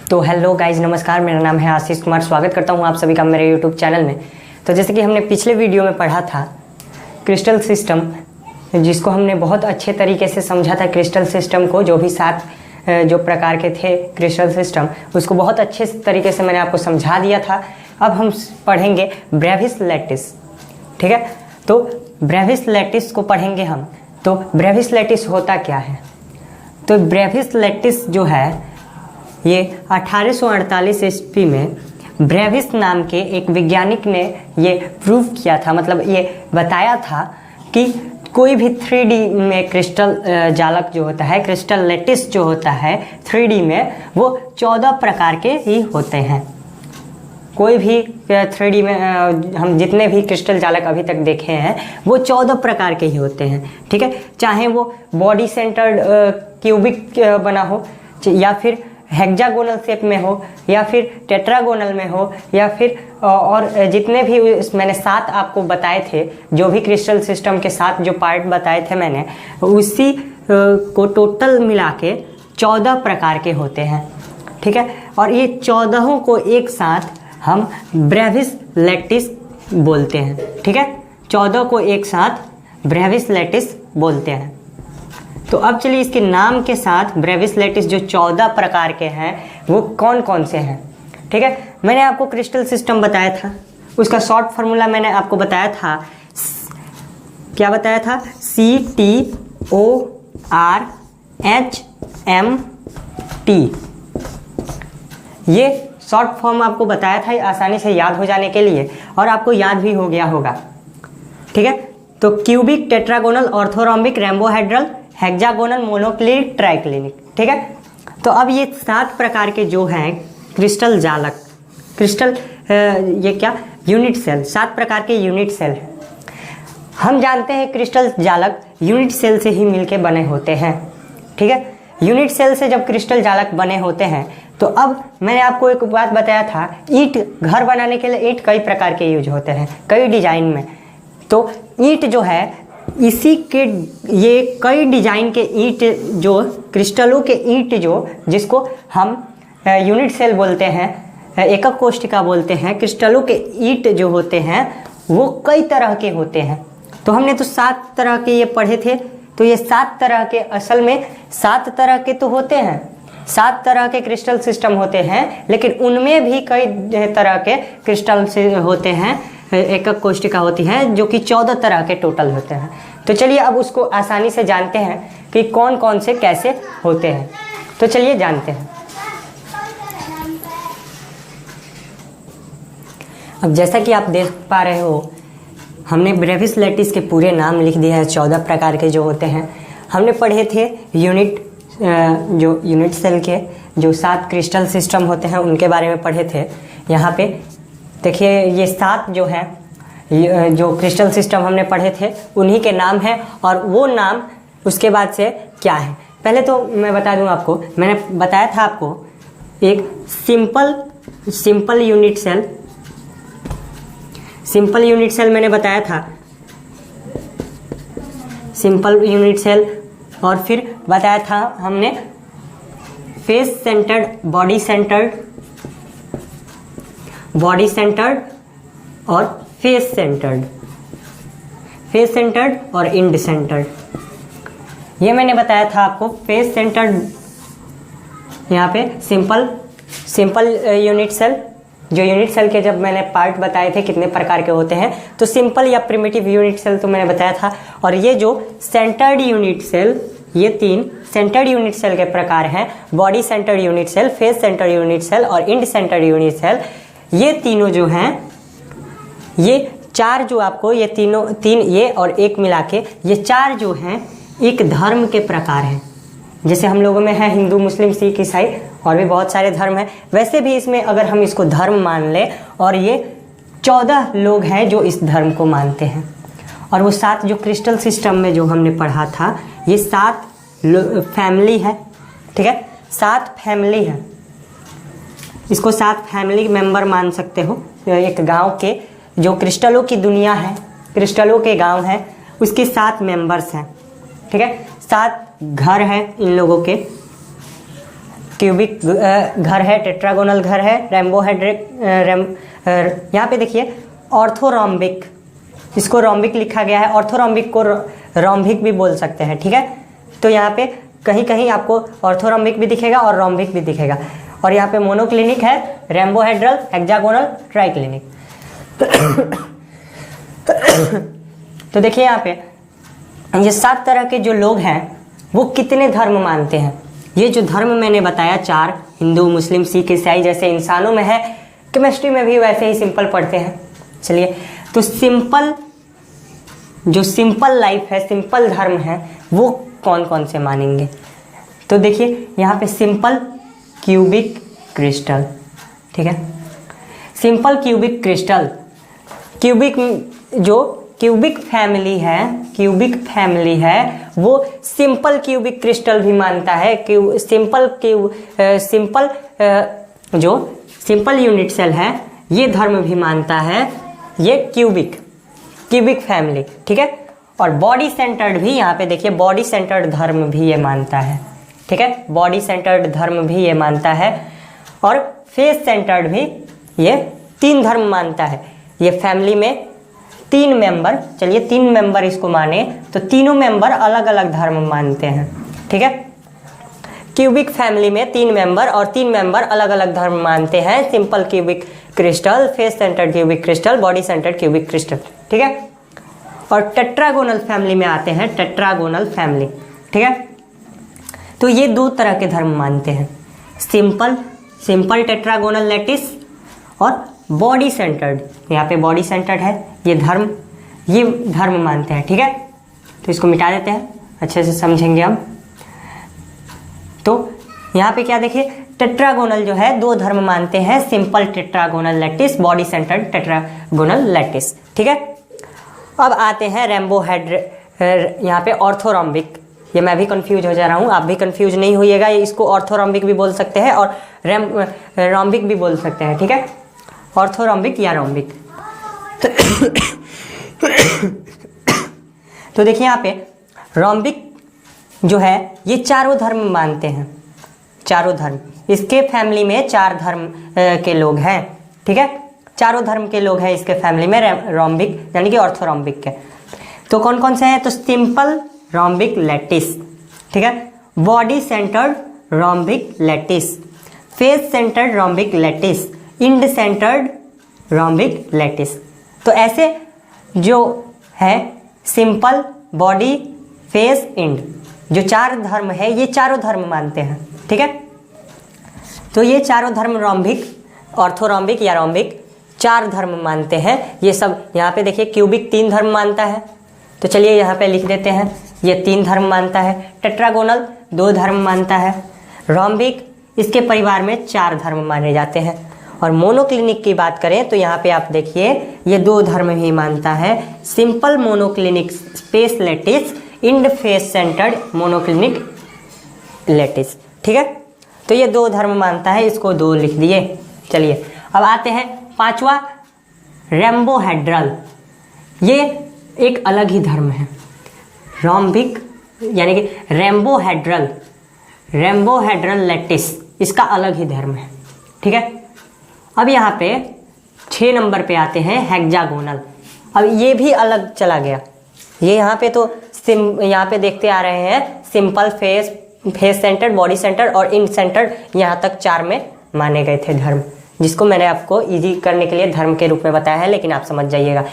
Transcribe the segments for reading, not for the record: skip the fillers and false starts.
तो hello guys, नमस्कार। मेरा नाम है आशीष कुमार। स्वागत करता हूं आप सभी का मेरे यूट्यूब चैनल में। तो जैसे कि हमने पिछले वीडियो में पढ़ा था क्रिस्टल सिस्टम, जिसको हमने बहुत अच्छे तरीके से समझा था। क्रिस्टल सिस्टम को जो भी 7 जो प्रकार के थे क्रिस्टल सिस्टम, उसको बहुत अच्छे तरीके से मैंने आपको समझा दिया था। अब हम पढ़ेंगे ब्रेविस लैटिस, ठीक है। तो ब्रेविस लैटिस को पढ़ेंगे हम। तो ब्रेविस लैटिस होता क्या है? तो ब्रेविस लैटिस जो है ये 1848 ईस्वी में ब्रेविस नाम के एक वैज्ञानिक ने ये प्रूव किया था, मतलब ये बताया था कि कोई भी 3D में क्रिस्टल जालक जो होता है, क्रिस्टल लैटिस जो होता है 3D में, वो 14 प्रकार के ही होते हैं। कोई भी 3D में हम जितने भी क्रिस्टल जालक अभी तक देखे हैं वो 14 प्रकार के ही होते हैं, ठीक है। चाहे वो बॉडी सेंटर्ड क्यूबिक बना हो, या फिर हेक्सागोनल शेप में हो, या फिर टेट्रागोनल में हो, या फिर और जितने भी मैंने 7 आपको बताए थे, जो भी क्रिस्टल सिस्टम के 7 जो पार्ट बताए थे मैंने, उसी को टोटल मिला के 14 प्रकार के होते हैं, ठीक है। और ये 14 को एक साथ हम ब्रेविस लैटिस बोलते हैं, ठीक है। 14 को एक साथ ब्रेविस लैटिस बोलते हैं। तो अब चलिए इसके नाम के साथ ब्रेविस लैटिस जो 14 प्रकार के हैं वो कौन कौन से हैं, ठीक है। मैंने आपको क्रिस्टल सिस्टम बताया था, उसका शॉर्ट फार्मूला मैंने आपको बताया था। क्या बताया था? CTORHMT। ये शॉर्ट फॉर्म आपको बताया था आसानी से याद हो जाने के लिए, और आपको याद भी हो गया होगा, ठीक है। तो cubic, tetragonal, orthorhombic, rhombohedral, hexagonal, monoclinic, triclinic, ठीक है। तो अब ये 7 प्रकार के जो हैं क्रिस्टल जालक, क्रिस्टल ये क्या यूनिट सेल, 7 प्रकार के यूनिट सेल हैं। हम जानते हैं क्रिस्टल जालक यूनिट सेल से ही मिलके बने होते हैं, ठीक है। यूनिट सेल से जब क्रिस्टल जालक बने होते हैं, तो अब मैंने आपको एक बात बताया था, ईंट, घर बनाने के लिए ईंट कई प्रकार के यूज होते हैं, कई डिजाइन में। तो ईंट जो है, इसी के ये कई डिजाइन के ईंट, जो क्रिस्टलों के ईंट जो, जिसको हम यूनिट सेल बोलते हैं, एकक कोशिका बोलते हैं, क्रिस्टलों के ईंट जो होते हैं वो कई तरह के होते हैं। तो हमने तो 7 तरह के ये पढ़े थे। तो ये 7 तरह के, असल में 7 तरह के तो होते हैं, 7 तरह के क्रिस्टल सिस्टम होते हैं, लेकिन उनमें भी कई तरह के क्रिस्टल से होते हैं, एकक कोशिका होती है, जो कि 14 तरह के टोटल होते हैं। तो चलिए अब उसको आसानी से जानते हैं कि कौन कौन से कैसे होते हैं। तो चलिए जानते हैं। अब जैसा कि आप देख पा रहे हो, हमने ब्रेविस लैटिस के पूरे नाम लिख दिए हैं, 14 प्रकार के जो होते हैं। हमने पढ़े थे यूनिट, जो यूनिट सेल के जो 7 क्रिस्टल सिस्टम होते हैं उनके बारे में पढ़े थे। यहाँ पे देखिए, ये 7 जो है जो क्रिस्टल सिस्टम हमने पढ़े थे उन्हीं के नाम हैं, और वो नाम उसके बाद से क्या है। पहले तो मैं बता दूं आपको, मैंने बताया था आपको एक simple unit cell, simple unit cell मैंने बताया था, सिंपल यूनिट सेल। और फिर बताया था हमने फेस सेंटर्ड, बॉडी सेंटर्ड और फेस सेंटर्ड और इंड सेंटर्ड। ये मैंने बताया था आपको। फेस सेंटर्ड, यहाँ पे सिंपल यूनिट सेल, जो यूनिट सेल के जब मैंने पार्ट बताए थे कितने प्रकार के होते हैं, तो सिंपल या प्रिमिटिव यूनिट सेल तो मैंने बताया था। और ये जो सेंटर्ड यूनिट सेल, ये 3 सेंटर्ड यूनिट सेल के प्रकार हैं, body centred unit cell, face centred unit cell और इंड सेंटर्ड यूनिट सेल। ये तीनों जो हैं, ये 4 जो आपको, ये तीनों, 3 ये और 1 मिला के, ये 4 जो हैं एक धर्म के प्रकार हैं। जैसे हम लोगों में है हिंदू, मुस्लिम, सिख, ईसाई, और भी बहुत सारे धर्म हैं, वैसे भी इसमें अगर हम इसको धर्म मान ले, और ये 14 लोग हैं जो इस धर्म को मानते हैं। और वो 7 जो क्रिस्टल सिस्टम में जो हमने पढ़ा था, ये 7 फैमिली है, ठीक है, 7 फैमिली है। इसको 7 फैमिली मेंबर मान सकते हो। एक गांव के जो क्रिस्टलों की दुनिया है, क्रिस्टलों के गांव है, उसके 7 मेंबर्स हैं, ठीक है। 7 घर हैं इन लोगों के, क्यूबिक घर है, टेट्रागोनल घर है, रैम्बोहेड्रिक यहाँ पे देखिए ऑर्थोरोम्बिक, इसको रोम्बिक लिखा गया है, ऑर्थोरोम्बिक को रोम्बिक भी बोल सकते हैं, ठीक है। तो यहाँ पे कहीं कहीं आपको ऑर्थोरोम्बिक भी दिखेगा और रोम्बिक भी दिखेगा। और यहाँ पे मोनोक्लिनिक है, रैम्बोहेड्रल, हेक्सागोनल, ट्राइक्लिनिक। तो देखिए यहाँ पे ये 7 तरह के जो लोग हैं वो कितने धर्म मानते हैं। ये जो धर्म मैंने बताया 4, हिंदू, मुस्लिम, सिख, ईसाई जैसे इंसानों में है, केमिस्ट्री में भी वैसे ही सिंपल पढ़ते हैं। चलिए, तो सिंपल जो सिंपल लाइफ है, सिंपल धर्म है, वो कौन कौन से मानेंगे। तो देखिए यहाँ पे सिंपल क्यूबिक क्रिस्टल, ठीक है। सिंपल क्यूबिक क्रिस्टल, क्यूबिक जो क्यूबिक फैमिली है, क्यूबिक फैमिली है वो सिंपल क्यूबिक क्रिस्टल भी मानता है। सिंपल जो सिंपल यूनिट सेल है ये धर्म भी मानता है, ये क्यूबिक फैमिली, ठीक है। और बॉडी सेंटर्ड भी, यहाँ पे देखिए बॉडी सेंटर्ड धर्म भी ये मानता है, ठीक है। बॉडी सेंटर्ड धर्म भी ये मानता है। और फेस सेंटर्ड भी ये 3 धर्म मानता है। ये फैमिली में 3 मेंबर, चलिए 3 मेंबर इसको माने तो तीनों मेंबर अलग अलग धर्म मानते हैं, ठीक है। क्यूबिक फैमिली में 3 मेंबर और 3 मेंबर अलग अलग धर्म मानते हैं। Simple cubic crystal, face centred cubic crystal, body centred cubic crystal, ठीक है। और टेट्रागोनल फैमिली में आते हैं, टेट्रागोनल फैमिली, ठीक है। तो ये 2 तरह के धर्म मानते हैं, सिंपल टेट्रागोनल लैटिस और बॉडी सेंटर्ड। यहाँ पे बॉडी सेंटर्ड है ये धर्म मानते हैं, ठीक है। तो इसको मिटा देते हैं, अच्छे से समझेंगे हम। तो यहाँ पे क्या देखिए, टेट्रागोनल जो है 2 धर्म मानते हैं, simple tetragonal lattice, body centred tetragonal lattice, ठीक है। अब आते हैं यहाँ पे ऑर्थोरोम्बिक। ये मैं भी कंफ्यूज हो जा रहा हूँ, आप भी कंफ्यूज नहीं होइएगा। इसको ऑर्थोरोम्बिक भी बोल सकते हैं और रोम्बिक भी बोल सकते हैं, ठीक है। ऑर्थोरोम्बिक या रोम्बिक। तो देखिए यहाँ पे रोम्बिक जो है ये 4 धर्म मानते हैं, 4 धर्म। इसके फैमिली में 4 धर्म के लोग हैं, ठीक है। 4 धर्म के लोग हैं इसके फैमिली में, रोम्बिक यानी कि ऑर्थोरोम्बिक के। तो कौन कौन से हैं, तो सिंपल रोम्बिक लैटिस, ठीक है। Body centred rhombic lattice, face centred rhombic lattice, end centred rhombic lattice. तो ऐसे जो है सिंपल, बॉडी, फेस, इंड, जो 4 धर्म है ये 4 धर्म मानते हैं, ठीक है। तो ये 4 धर्म रोम्बिक, ऑर्थोरोम्बिक या रोम्बिक 4 धर्म मानते हैं। ये सब यहाँ पे देखिए क्यूबिक 3 धर्म मानता है, तो चलिए यहाँ पे लिख देते हैं ये 3 धर्म मानता है। टेट्रागोनल 2 धर्म मानता है। रोम्बिक इसके परिवार में 4 धर्म माने जाते हैं। और मोनोक्लिनिक की बात करें तो यहाँ पे आप देखिए ये 2 धर्म ही मानता है, simple monoclinic space lattice, end face centred monoclinic lattice, ठीक है। तो ये 2 धर्म मानता है, इसको 2 लिख दिए। चलिए अब आते हैं 5वां, रैम्बोहेड्रल। ये एक अलग ही धर्म है, रोम्बिक यानी कि रैम्बोहेड्रल लैटिस, इसका अलग ही धर्म है, ठीक है। अब यहाँ पे 6 नंबर पे आते हैं हेक्सागोनल। अब ये भी अलग चला गया, ये यहाँ पे तो यहाँ पे देखते आ रहे हैं simple, face centred, body centred और इंड सेंटर्ड, यहाँ तक 4 में माने गए थे धर्म, जिसको मैंने आपको इजी करने के लिए धर्म के रूप में बताया है, लेकिन आप समझ जाइएगा।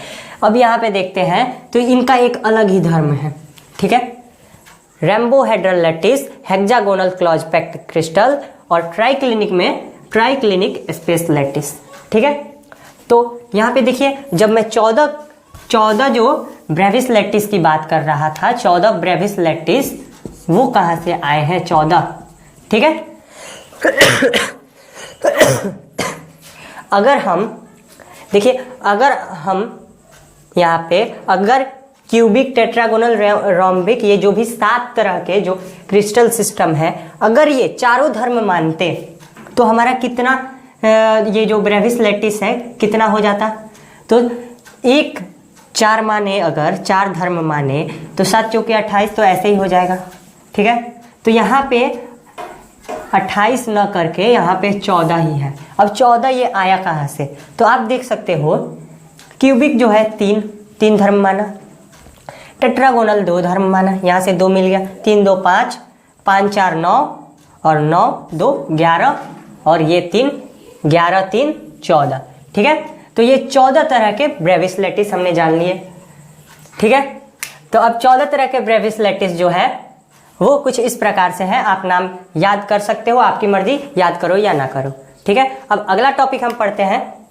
अब यहाँ पे देखते हैं तो इनका एक अलग ही धर्म है, ठीक है। Rhombohedral lattice, hexagonal close packed crystal और ट्राइक्लिनिक में ट्राइक्लिनिक स्पेस लैटिस, ठीक है। तो यहाँ पे देखिए जब मैं 14 जो ब्रेविस लैटिस की बात कर रहा था, 14 ब्रेविस लैटिस वो कहाँ से आए हैं, 14, ठीक है। अगर हम देखिए, अगर हम यहाँ पे अगर क्यूबिक, टेट्रागोनल, रोम्बिक, ये जो भी 7 तरह के जो क्रिस्टल सिस्टम है, अगर ये 4 धर्म मानते तो हमारा कितना ये जो ब्रेविस लैटिस है कितना हो जाता, तो 1 4 माने, अगर 4 धर्म माने तो 7 चौके 28, तो ऐसे ही हो जाएगा, ठीक है। तो यहाँ पे 28 न करके यहाँ पे 14 ही है। अब 14 ये आया कहाँ से? तो आप देख सकते हो क्यूबिक जो है 3 धर्म माना, टेट्रागोनल 2 धर्म माना, यहाँ से 2 मिल गया, 3 2 5, 5 4 9 और 9 2 11 और ये 3 11 3 14। ठीक है, तो ये 14 तरह के ब्रेविस लैटिस हमने जान लिए। ठीक है, तो अब 14 तरह के ब्रेविस लैटिस जो है वो कुछ इस प्रकार से है। आप नाम याद कर सकते हो, आपकी मर्जी याद करो या ना करो। ठीक है, अब अगला टॉपिक हम पढ़ते हैं